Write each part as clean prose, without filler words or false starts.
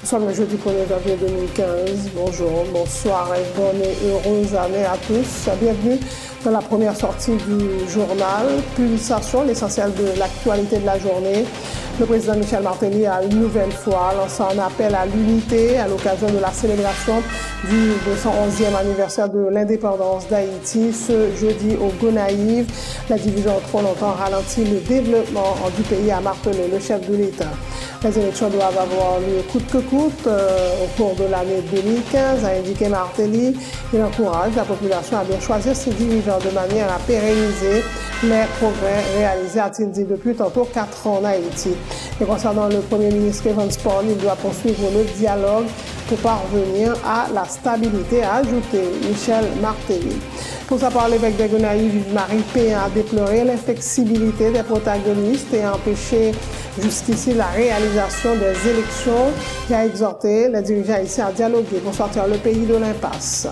Nous sommes le jeudi 1er janvier 2015. Bonjour, bonsoir et bonne et heureuse année à tous. Bienvenue dans la première sortie du journal Pulsation, l'essentiel de l'actualité de la journée. Le président Michel Martelly a une nouvelle fois lancé un appel à l'unité à l'occasion de la célébration du 211e anniversaire de l'indépendance d'Haïti ce jeudi au Gonaïves. La division a trop longtemps ralenti le développement du pays, a martelé le chef de l'État. Les élections doivent avoir lieu coûte que coûte au cours de l'année 2015, a indiqué Martelly. Il encourage la population à bien choisir ses dirigeants de manière à pérenniser les progrès réalisés, a-t-il dit depuis tantôt 4 ans en Haïti. Et concernant le Premier ministre Evans Paul, il doit poursuivre le dialogue pour parvenir à la stabilité, a ajouté Michel Martelly. Pour sa part, l'évêque de Gonaïves, Yves-Marie Péan, a déploré l'inflexibilité des protagonistes et a empêché jusqu'ici la réalisation des élections. Il a exhorté les dirigeants haïtiens à dialoguer pour sortir le pays de l'impasse.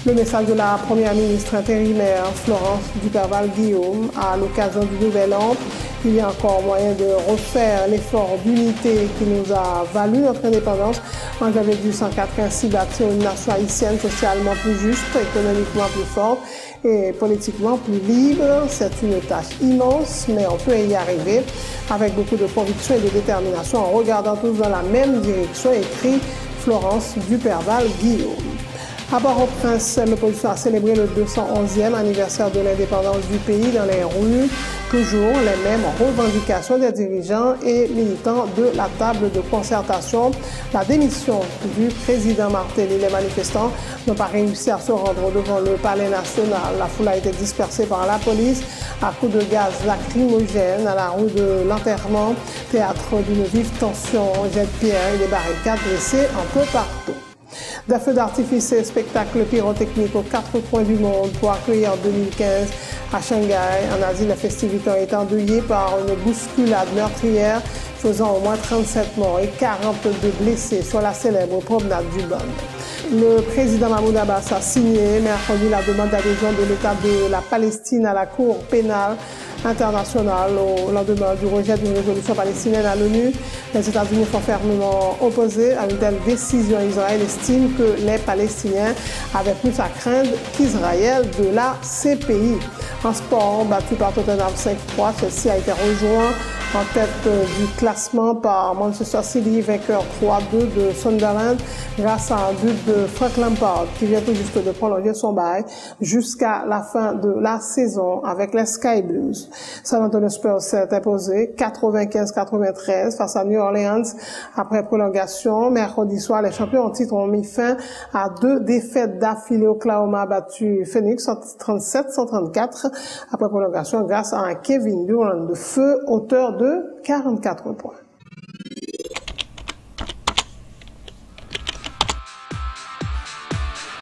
Le message de la première ministre intérimaire Florence Duperval-Guillaume à l'occasion du Nouvel An. Il y a encore moyen de refaire l'effort d'unité qui nous a valu notre indépendance. En janvier 1886, bâtir une nation haïtienne socialement plus juste, économiquement plus forte et politiquement plus libre. C'est une tâche immense, mais on peut y arriver avec beaucoup de conviction et de détermination en regardant tous dans la même direction, écrit Florence Duperval-Guillaume. À Port-au-Prince, l'opposition a célébré le 211e anniversaire de l'indépendance du pays dans les rues. Toujours les mêmes revendications des dirigeants et militants de la table de concertation. La démission du président Martelly. Les manifestants n'ont pas réussi à se rendre devant le palais national. La foule a été dispersée par la police à coups de gaz lacrymogène à la rue de l'Enterrement, théâtre d'une vive tension, jet de pierre et des barricades dressées un peu partout. Des feux d'artifice et spectacles pyrotechniques aux 4 coins du monde pour accueillir en 2015 à Shanghai. En Asie, les festivités ont été endeuillées par une bousculade meurtrière faisant au moins 37 morts et 42 blessés sur la célèbre promenade du Bon. Le président Mahmoud Abbas a signé mercredi la demande d'adhésion de l'État de la Palestine à la Cour pénale internationale au lendemain du rejet d'une résolution palestinienne à l'ONU. Les États-Unis sont fermement opposés à une telle décision. Israël estime que les Palestiniens avaient plus à craindre qu'Israël de la CPI. En sport, battu par Tottenham 5-3, Chelsea a été rejoint en tête du classement par Manchester City, vainqueur 3-2 de Sunderland grâce à un but de Frank Lampard qui vient tout juste de prolonger son bail jusqu'à la fin de la saison avec les Sky Blues. San Antonio Spurs s'est imposé 95-93 face à New Orleans après prolongation. Mercredi soir, les champions en titre ont mis fin à 2 défaites d'affilée. Oklahoma a battu Phoenix 137-134 après prolongation grâce à un Kevin Durant de feu, auteur de 44 points.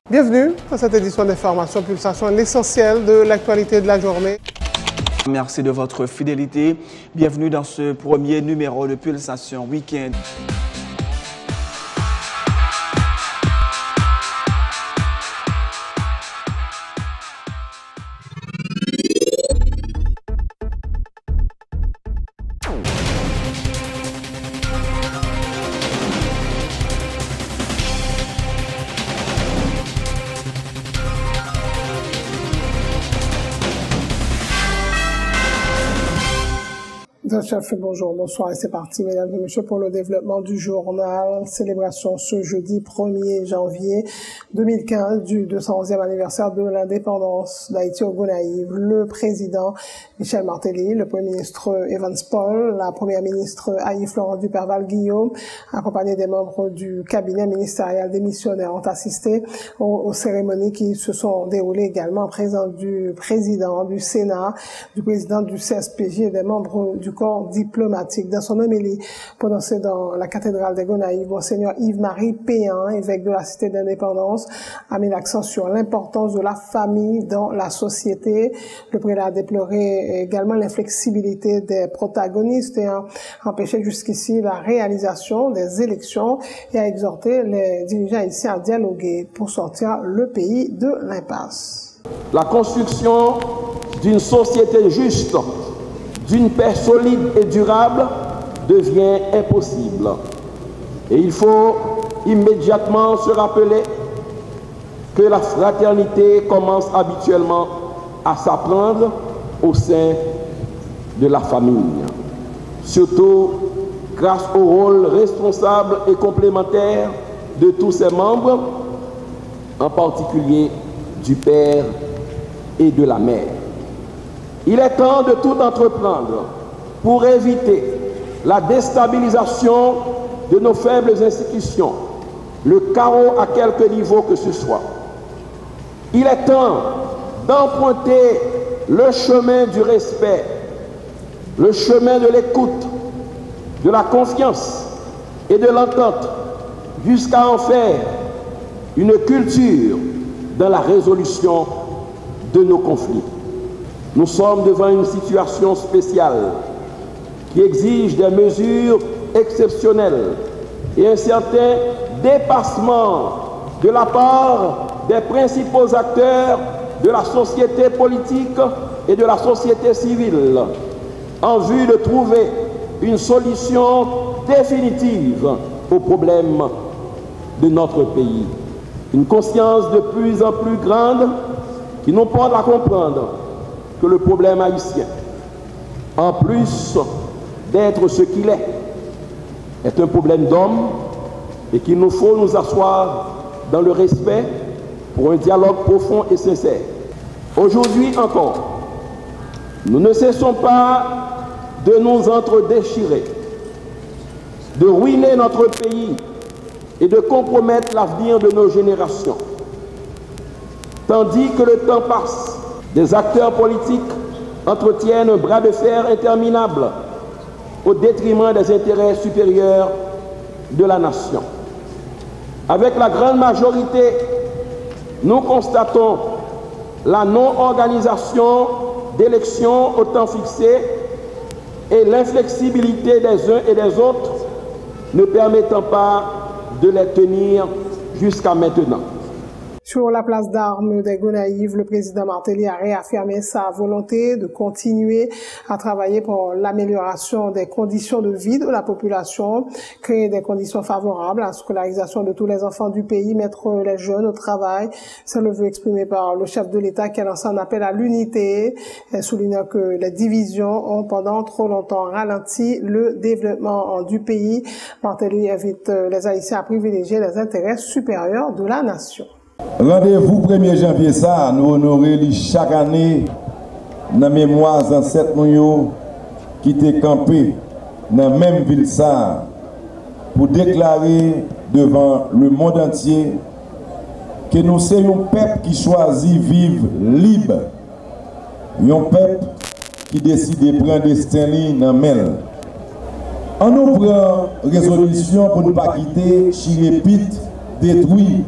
Bienvenue à cette édition d'Information Pulsation, l'essentiel de l'actualité de la journée. Merci de votre fidélité. Bienvenue dans ce premier numéro de Pulsation Week-end. Chef, bonjour, bonsoir et c'est parti, mesdames et messieurs, pour le développement du journal. Célébration ce jeudi 1er janvier 2015 du 211e anniversaire de l'indépendance d'Haïti au Gonaïves. Le président Michel Martelly, le premier ministre Evans Paul, la première ministre Florence Duperval-Guillaume, accompagnés des membres du cabinet ministériel des missionnaires, ont assisté aux cérémonies qui se sont déroulées également en présence du président du Sénat, du président du CSPJ et des membres du corps diplomatique. Dans son homélie prononcée dans la cathédrale des Gonaïves, Monseigneur Yves-Marie Péan, évêque de la Cité d'Indépendance, a mis l'accent sur l'importance de la famille dans la société. Le prélat a déploré également l'inflexibilité des protagonistes et a empêché jusqu'ici la réalisation des élections et a exhorté les dirigeants ici à dialoguer pour sortir le pays de l'impasse. La construction d'une société juste, d'une paix solide et durable devient impossible. Et il faut immédiatement se rappeler que la fraternité commence habituellement à s'apprendre au sein de la famille, surtout grâce au rôle responsable et complémentaire de tous ses membres, en particulier du père et de la mère. Il est temps de tout entreprendre pour éviter la déstabilisation de nos faibles institutions, le chaos à quelque niveau que ce soit. Il est temps d'emprunter le chemin du respect, le chemin de l'écoute, de la confiance et de l'entente, jusqu'à en faire une culture dans la résolution de nos conflits. Nous sommes devant une situation spéciale qui exige des mesures exceptionnelles et un certain dépassement de la part des principaux acteurs de la société politique et de la société civile en vue de trouver une solution définitive aux problèmes de notre pays. Une conscience de plus en plus grande qui nous porte à comprendre que le problème haïtien, en plus d'être ce qu'il est un problème d'homme et qu'il nous faut nous asseoir dans le respect pour un dialogue profond et sincère. Aujourd'hui encore, nous ne cessons pas de nous entre-déchirer, de ruiner notre pays et de compromettre l'avenir de nos générations. Tandis que le temps passe, des acteurs politiques entretiennent un bras de fer interminable au détriment des intérêts supérieurs de la nation. Avec la grande majorité, nous constatons la non-organisation d'élections au temps fixé et l'inflexibilité des uns et des autres ne permettant pas de les tenir jusqu'à maintenant. Sur la place d'armes des Gonaïves, le président Martelly a réaffirmé sa volonté de continuer à travailler pour l'amélioration des conditions de vie de la population, créer des conditions favorables à la scolarisation de tous les enfants du pays, mettre les jeunes au travail. C'est le vœu exprimé par le chef de l'État qui a lancé un appel à l'unité, soulignant que les divisions ont pendant trop longtemps ralenti le développement du pays. Martelly invite les Haïtiens à privilégier les intérêts supérieurs de la nation. Rendez-vous 1er janvier ça, nous honorons chaque année dans la mémoire ancêtres qui étaient campés dans la même ville ça pour déclarer devant le monde entier que nous sommes un peuple qui choisit vivre libre, un peuple qui décide de prendre destin dans main. On nous prend résolution pour ne pas quitter Chirépit détruit.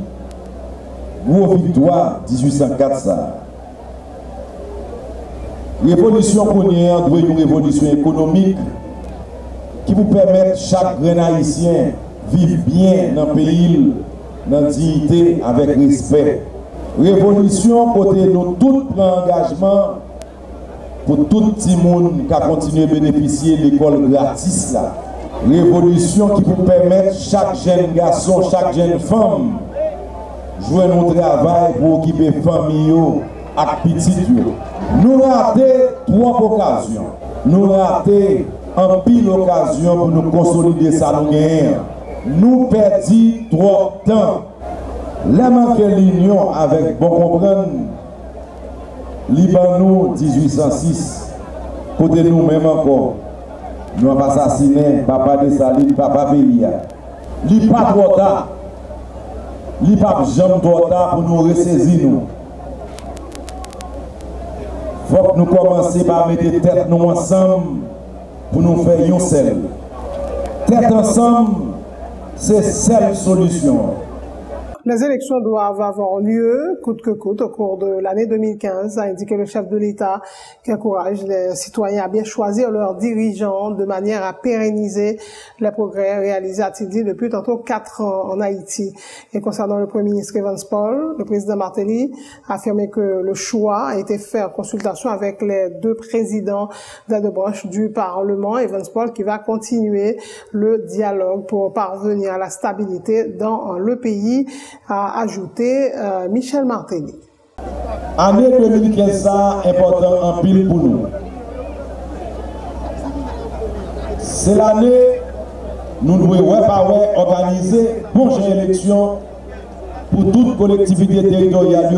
Gros victoire 1804 ça. Révolution première doit être une révolution économique qui vous permette chaque grand haïtien vivre bien dans le pays, dans la dignité, avec respect. Révolution côté nous tout l'engagement pour tout le monde qui a continué à bénéficier de l'école gratis là. Révolution qui vous permette chaque jeune garçon, chaque jeune femme jouer notre travail pour occuper les familles et les petits. Nous ratons 3 occasions. Nous ratons en pile occasion pour nous consolider ça nous gagnons. Nous perdons trop de temps. La manque l'union avec bon comprendre Libanon 1806. Côté nous-mêmes encore. Nous avons assassiné papa de Saline, papa Bélia. Il pas trop tard. Il n'y a pas jamais trop tard pour nous ressaisir. Il faut que nous commencions par mettre tête nous ensemble pour nous faire une seule. Tête ensemble, c'est seule solution. Les élections doivent avoir lieu coûte que coûte au cours de l'année 2015, a indiqué le chef de l'État, qui encourage les citoyens à bien choisir leurs dirigeants de manière à pérenniser les progrès réalisés, a-t-il dit, depuis tantôt 4 ans en Haïti. Et concernant le Premier ministre Evans Paul, le président Martelly a affirmé que le choix a été fait en consultation avec les 2 présidents des 2 branches du Parlement. Evans Paul qui va continuer le dialogue pour parvenir à la stabilité dans le pays, a ajouté Michel Martelly. Année 2015, important en pile pour nous. C'est l'année nous devons organiser une bonne élection pour toute collectivité territoriale,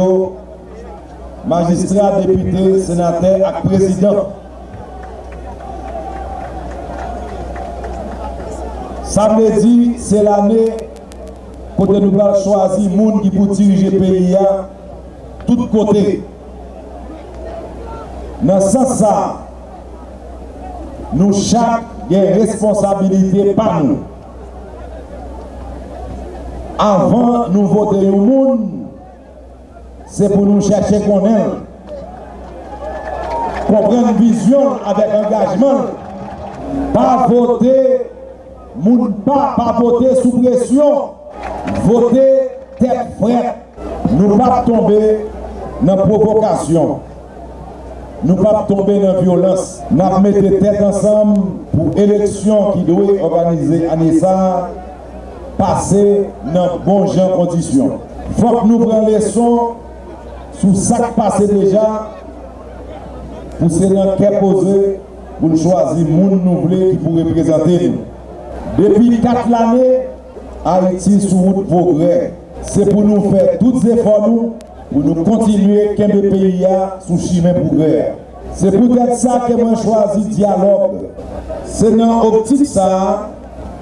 magistrats, députés, sénateurs et présidents. Ça veut dire c'est l'année pour nous allons choisir les gens qui pour diriger le pays à tous côtés. Dans ce sens, nous chaque des responsabilités par nous. Avant nous voter au monde, c'est pour nous chercher qu'on aime. Comprendre une vision avec engagement. Pas voter, pas voter sous pression. Voter tête frette. Nous ne pas tomber dans la provocation. Nous ne pas tomber dans la violence. Nous mettons tête ensemble pour l'élection qui doit organiser à Nessa, passer dans de bonnes conditions. Il faut que nous prenions les leçons sur ce qui passe déjà pour se rendre posé pour nous choisir les gens nous voulons qui pour représenter nous. Depuis 4 années, Haïti sous route progrès. C'est pour nous faire tous les efforts pour nous continuer qu'un pays sous chemin progrès. C'est peut-être ça que moi choisi dialogue. C'est dans l'optique ça,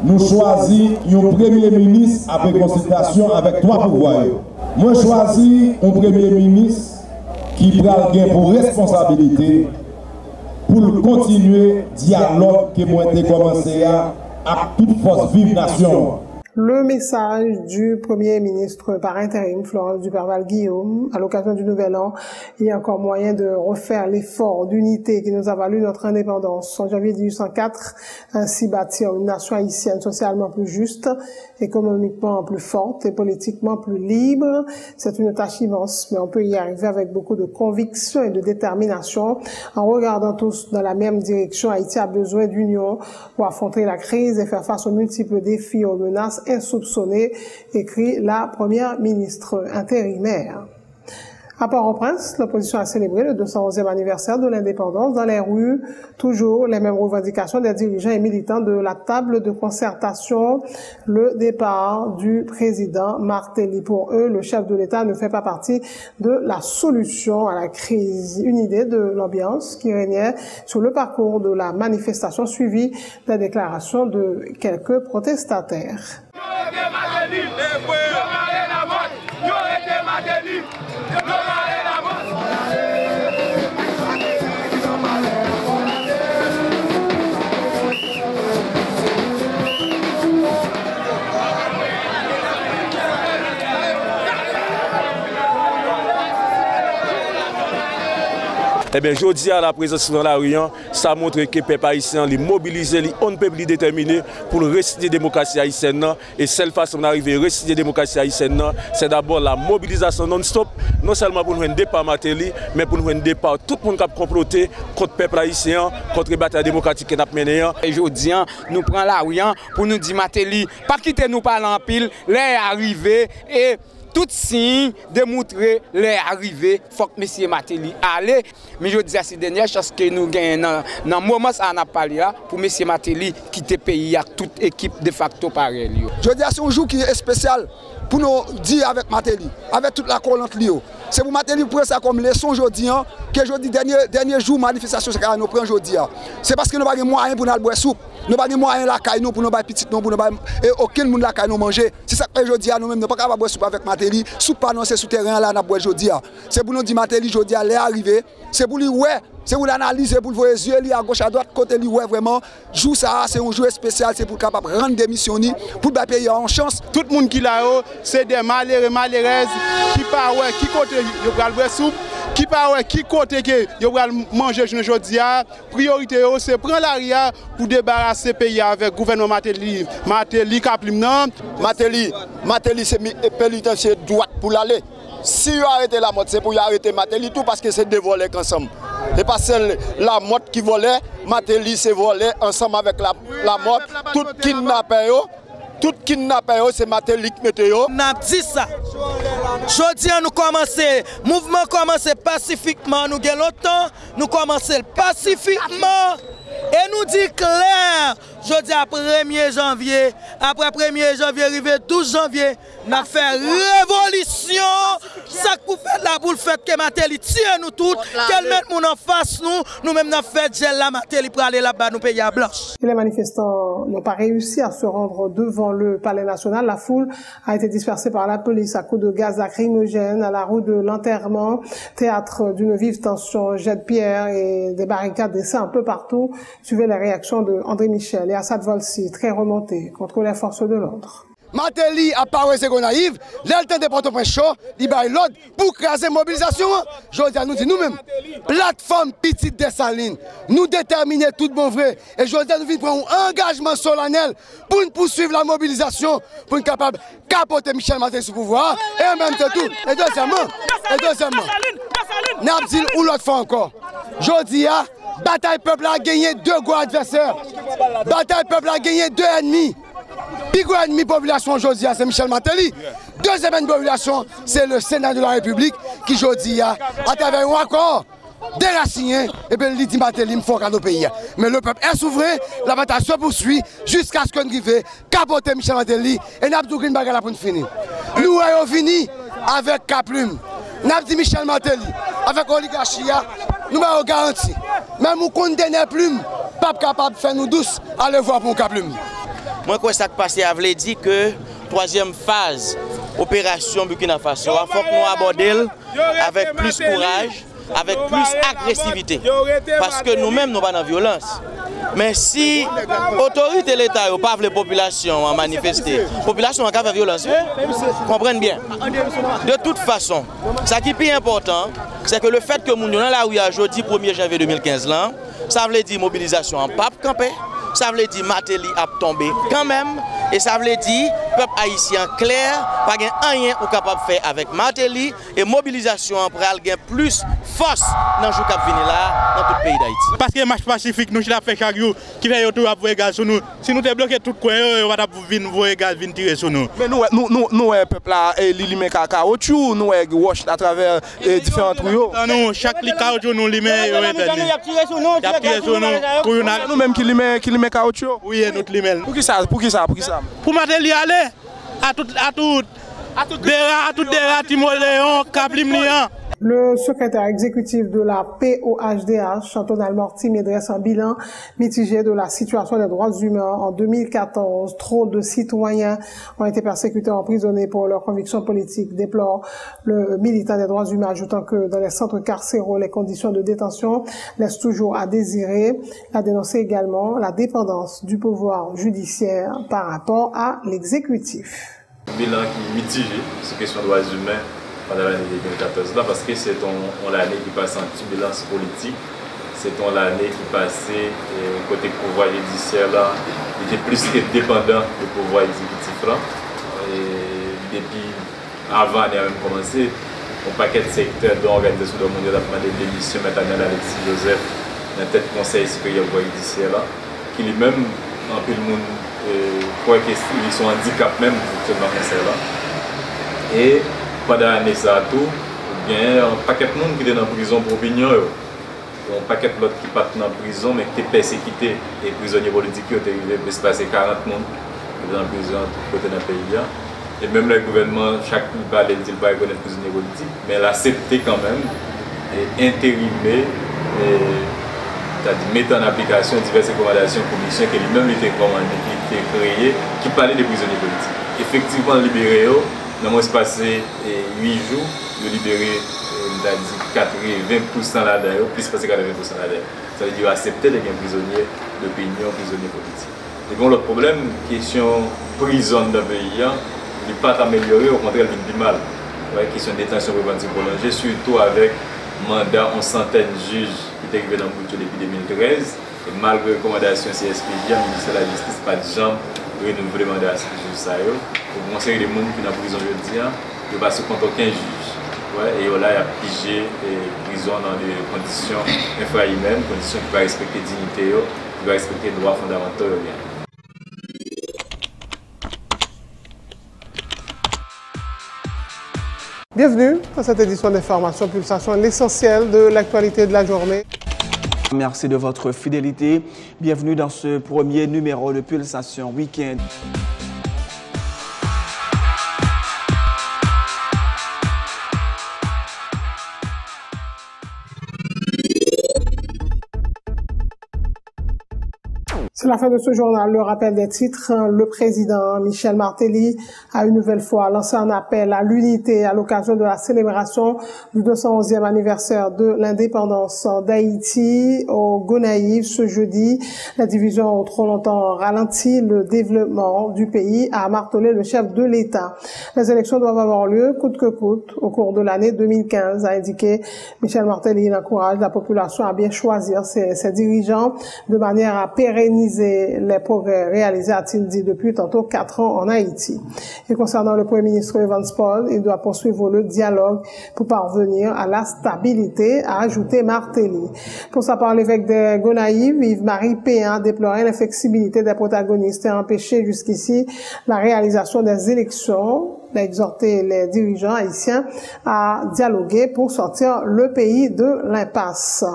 nous choisissons un premier ministre après consultation avec 3 pouvoirs. Moi choisis un premier ministre qui prend pour responsabilité pour continuer le dialogue que moi j'ai commencé à toute force vive nation. Le message du Premier ministre par intérim, Florence Duperval-Guillaume, à l'occasion du Nouvel An, il y a encore moyen de refaire l'effort d'unité qui nous a valu notre indépendance. En janvier 1804, ainsi bâtir une nation haïtienne socialement plus juste, économiquement plus forte et politiquement plus libre. C'est une tâche immense, mais on peut y arriver avec beaucoup de conviction et de détermination. En regardant tous dans la même direction, Haïti a besoin d'union pour affronter la crise et faire face aux multiples défis, aux menaces insoupçonnée, écrit la première ministre intérimaire. À Port-au-Prince, l'opposition a célébré le 211e anniversaire de l'indépendance dans les rues. Toujours les mêmes revendications des dirigeants et militants de la table de concertation. Le départ du président Martelly. Pour eux, le chef de l'État ne fait pas partie de la solution à la crise. Une idée de l'ambiance qui régnait sur le parcours de la manifestation suivie des déclarations de quelques protestataires. Eh bien, je dis à la présence dans la rue, ça montre que le peuple haïtien est mobilisé, on ne peut plus déterminer pour réciter la démocratie haïtienne. Et celle façon d'arriver à réciter la démocratie haïtienne, c'est d'abord la mobilisation non-stop, non seulement pour nous un départ Martelly, mais pour nous un départ tout le monde qui a comploté contre le peuple haïtien, contre la bataille démocratique qui a mené. Et aujourd'hui, nous prenons la rue pour nous dire Martelly, pas quitter nous par l'empile, les arriver et tout signe de montrer les arrivées, il faut que M. Martelly aille. Mais je dis à ces dernières choses que nous gagnons dans le moment où on a parlé pour M. Martelly quitter le pays à toute équipe de facto pareille. Je dis à c'est un jour qui est spécial pour nous dire avec Martelly, avec toute la colonne Lio. C'est pour Martelly prendre ça comme leçon aujourd'hui, que jeudi dernier jour manifestation que nous prenons aujourd'hui. C'est parce que nous n'avons pas de moyens pour nous boire soupe. nous n'avons pas moyen la caille pour nous faire petit non pour nous et aucun monde la caille nous manger. C'est ça que aujourd'hui nous même nous pas capable boire soupe avec Matéli, soupe pas non c'est souterrain là n'a boire aujourd'hui. C'est pour nous dire Matéli aujourd'hui aller arriver, c'est pour lui ouais, c'est pour l'analyser, pour voir les yeux li à gauche à droite côté lui ouais vraiment joue ça c'est un jeu spécial, c'est pour capable rendre des missions pour le pays en chance. Tout le monde qui là c'est des malheureux malheureuses qui pas ouais qui côté yo pral boire soupe, qui pas ouais qui côté que yo pral manger aujourd'hui. Priorité c'est prendre l'arrière pour débarrasser le pays avec le gouvernement Matéli. Matéli Kaplim non. Matéli c'est pénitentiaire droite pour l'aller. Si vous arrêtez la mode, c'est pour y arrêter Matéli tout parce que c'est des volets ensemble. Et pas celle la mode qui volait, Matéli c'est volé ensemble avec la mode. Tout kidnappé, c'est Matéli qui mette yo. On a dit ça. Jodi nous commençons, mouvement commence pacifiquement, nous gagnons longtemps, nous commençons pacifiquement. Et nous dit clair, jeudi après 1er janvier, après 1er janvier, arrivé 12 janvier, nous avons fait révolution. Ça que vous faites là pour le fait que Matéli tire nous toutes, qu'elle mette nous en face nous-mêmes nous avons fait gel la Matéli pour aller là-bas, nous payer à blanche. Les manifestants n'ont pas réussi à se rendre devant le palais national. La foule a été dispersée par la police à coups de gaz lacrymogène à la route de l'enterrement, théâtre d'une vive tension, jet de pierre et des barricades dressées un peu partout. Suivez les réactions de André Michel et Assad Volsi, très remontés contre les forces de l'ordre. Matéli a parlé c'est naïve, l'alten de Port-au-Prince chaud, il baille l'ordre pour craser mobilisation. Je dis à nous dit nous-mêmes, plateforme petite Dessalines, nous déterminer tout bon vrai. Et je dis à nous venir prendre un engagement solennel pour nous poursuivre la mobilisation, pour nous capable de capoter Michel Matéli sous pouvoir. Et en même temps tout. Et deuxièmement, nous avons dit ou l'autre fois encore. Je dis à bataille peuple a gagné 2 gros adversaires. Bataille peuple a gagné 2 ennemis. Plus gros ennemi population aujourd'hui, c'est Michel Matéli. Deuxième ennemi population, c'est le Sénat de la République qui aujourd'hui, à travers un accord déraciné, et bien il dit Matéli, il faut qu'à nos pays. Mais le peuple est souverain, la bataille se poursuit jusqu'à ce qu'on arrive capoter Michel Matéli et nous avons dit une bagarre pour nous finir. Nous avons fini avec Kaplume. Nous avons dit Michel Matéli, avec l'oligarchie, nous avons garanti. Même nous condamnons Plume, pas capable de faire nous douce, aller voir pour Kaplume. Moi, quoi ça passe a dit que troisième phase opération Burkina Faso, il faut que nous abordions avec plus courage, avec plus agressivité. Parce que nous-mêmes, nous ne sommes pas dans la violence. Mais si l'autorité de l'État n'a pas la population à manifester, la population a fait violence, comprenez bien. De toute façon, ce qui est plus important, c'est que le fait que nous sommes dans la rue aujourd'hui, 1er janvier 2015, là, ça veut dire mobilisation en pape campé. Ça veut dire Matéli a tombé quand même. Et ça veut dire peuple haïtien clair, pas rien ou capable de faire avec Matéli. Et mobilisation en pral gain plus force dans le jour qui vient là, dans tout le pays d'Haïti. Parce que le marche pacifique, nous avons fait chaque jour qui fait autour à voir gaz sur nous. Si nous avons bloqué tout le coin, on va venir gaz venir tirer sur nous. Mais nous, peuple là, il met caoutchouc, nous, wash à travers différents tuyaux. Nous, chaque caoutchouc, nous, il met. Il a tiré sur nous. Nous-mêmes qui met caoutchouc. Oui, nous limel. Pour qui ça? Pour Matéli aller à tout des Timoléon, Kaplim. Le secrétaire exécutif de la POHDH, Chantonal Mortimer, dresse un bilan mitigé de la situation des droits humains en 2014. Trop de citoyens ont été persécutés, emprisonnés pour leurs convictions politiques, déplore le militant des droits humains, ajoutant que dans les centres carcéraux, les conditions de détention laissent toujours à désirer. Il a dénoncé également la dépendance du pouvoir judiciaire par rapport à l'exécutif. Bilan qui est mitigé sur la question des droits humains pendant l'année 2014 là, parce que c'est l'année qui passe en turbulence politique, c'est l'année qui passait côté pouvoir judiciaire là, il était plus que dépendant du pouvoir exécutif là. Et depuis avant l'année a même commencé, un paquet de secteurs de l'Organisation mondiale a demandé l'émission maintenant d'Alexis Joseph dans la tête du Conseil supérieur du pouvoir judiciaire là, qui lui-même, en plus le monde croit qu'ils sont handicapés même pour fonctionner dans le Conseil là. Et pendant l'année ça tout, il y a un paquet de monde qui est en prison pour opinion. Un paquet de l'autre qui partent en prison mais qui étaient persécutés. Et prisonniers politiques qui ont arrivé, il se passer 40 personnes qui sont en prison à tout côté dans le pays. Et même le gouvernement, chaque fois, il dit qu'il va reconnaître les prisonniers politiques, mais il a accepté quand même et intérimer c'est-à-dire mettre en application diverses recommandations commission que lui-même était commandé, qui était créé, qui parlait des prisonniers politiques. Effectivement, libéré, dans le passé 8 jours, il a libéré 80% là-dedans, plus de 80% là-dedans. Ça veut dire accepter les prisonniers d'opinion, prisonniers politiques. Et bon, le problème, question prison dans le pays, il n'est pas amélioré, au contraire, il vient mal. Ouais, question de détention préventive prolongée, surtout avec mandat en centaines de juges qui étaient arrivés dans le budget depuis 2013. Et malgré les recommandations CSPJ, le ministère de la Justice pas de gens renouveler le mandat à ce juge. Pour conseiller les gens qui sont en prison aujourd'hui, il va se compter aucun juge. Ouais, et là, il a pigé prison dans des conditions infrahumaines, conditions qui vont respecter la dignité, qui vont respecter les droits fondamentaux. Bienvenue à cette édition d'Information Pulsation, l'essentiel de l'actualité de la journée. Merci de votre fidélité. Bienvenue dans ce premier numéro de Pulsation Week-end. C'est la fin de ce journal. Le rappel des titres. Le président Michel Martelly a une nouvelle fois lancé un appel à l'unité à l'occasion de la célébration du 211e anniversaire de l'indépendance d'Haïti au Gonaïves ce jeudi. La division ont trop longtemps ralenti le développement du pays, a martelé le chef de l'État. Les élections doivent avoir lieu coûte que coûte au cours de l'année 2015, a indiqué Michel Martelly. Il encourage la population à bien choisir ses dirigeants de manière à pérenniser les progrès réalisés, a-t-il dit, depuis tantôt 4 ans en Haïti. Et concernant le Premier ministre Evans Paul, il doit poursuivre le dialogue pour parvenir à la stabilité, a ajouté Martelly. Pour sa part, l'évêque de Gonaïves, Yves-Marie Péan, déplorait l'inflexibilité des protagonistes et a empêché jusqu'ici la réalisation des élections, a exhorté les dirigeants haïtiens à dialoguer pour sortir le pays de l'impasse.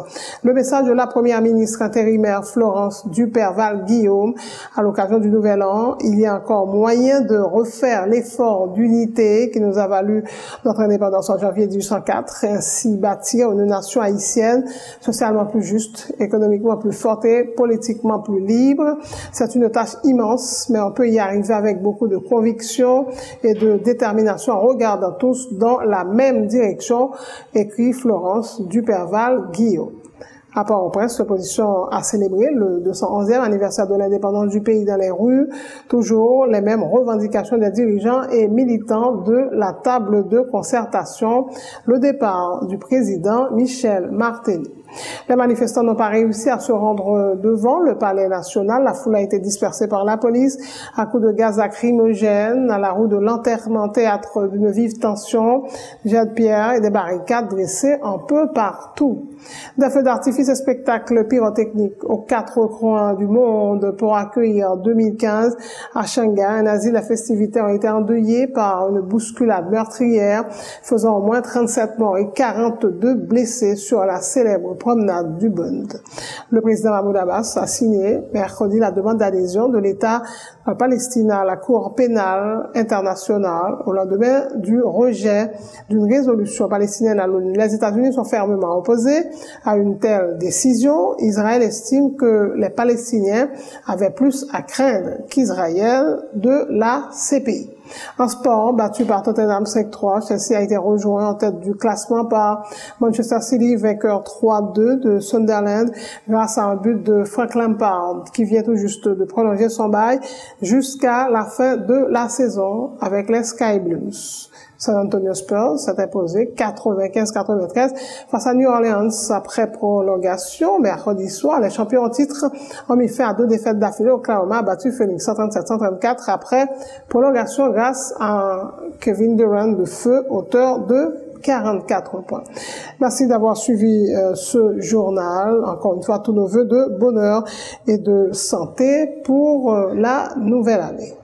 Le message de la première ministre intérimaire Florence Duperval-Guillaume à l'occasion du Nouvel An: il y a encore moyen de refaire l'effort d'unité qui nous a valu notre indépendance en janvier 1804, ainsi bâtir une nation haïtienne socialement plus juste, économiquement plus forte et politiquement plus libre. C'est une tâche immense, mais on peut y arriver avec beaucoup de conviction et de détermination en regardant tous dans la même direction, écrit Florence Duperval-Guillaume. À Port-au-Prince, l'opposition a célébré le 211e anniversaire de l'indépendance du pays dans les rues. Toujours les mêmes revendications des dirigeants et militants de la table de concertation. Le départ du président Michel Martelly. Les manifestants n'ont pas réussi à se rendre devant le palais national. La foule a été dispersée par la police à coups de gaz lacrymogène à la rue de l'enterrement, théâtre d'une vive tension. Jets de pierre et des barricades dressées un peu partout. Des feux d'artifice et spectacles pyrotechniques aux 4 coins du monde pour accueillir 2015 à Shanghai, un asile. Les festivités ont été endeuillées par une bousculade meurtrière, faisant au moins 37 morts et 42 blessés sur la célèbre promenade du Bund. Le président Mahmoud Abbas a signé mercredi la demande d'adhésion de l'État palestinien à la Cour pénale internationale au lendemain du rejet d'une résolution palestinienne à l'ONU. Les États-Unis sont fermement opposés à une telle décision. Israël estime que les Palestiniens avaient plus à craindre qu'Israël de la CPI. En sport, battu par Tottenham 5-3, Chelsea a été rejoint en tête du classement par Manchester City, vainqueur 3-2 de Sunderland grâce à un but de Frank Lampard qui vient tout juste de prolonger son bail jusqu'à la fin de la saison avec les Sky Blues. San Antonio Spurs s'est imposé 95-93 face à New Orleans après prolongation. Mercredi soir, les champions en titre ont mis fin à 2 défaites d'affilée. Oklahoma a battu Phoenix 137-134 après prolongation grâce à Kevin Durant de feu, auteur de 44 points. Merci d'avoir suivi ce journal. Encore une fois, tous nos vœux de bonheur et de santé pour la nouvelle année.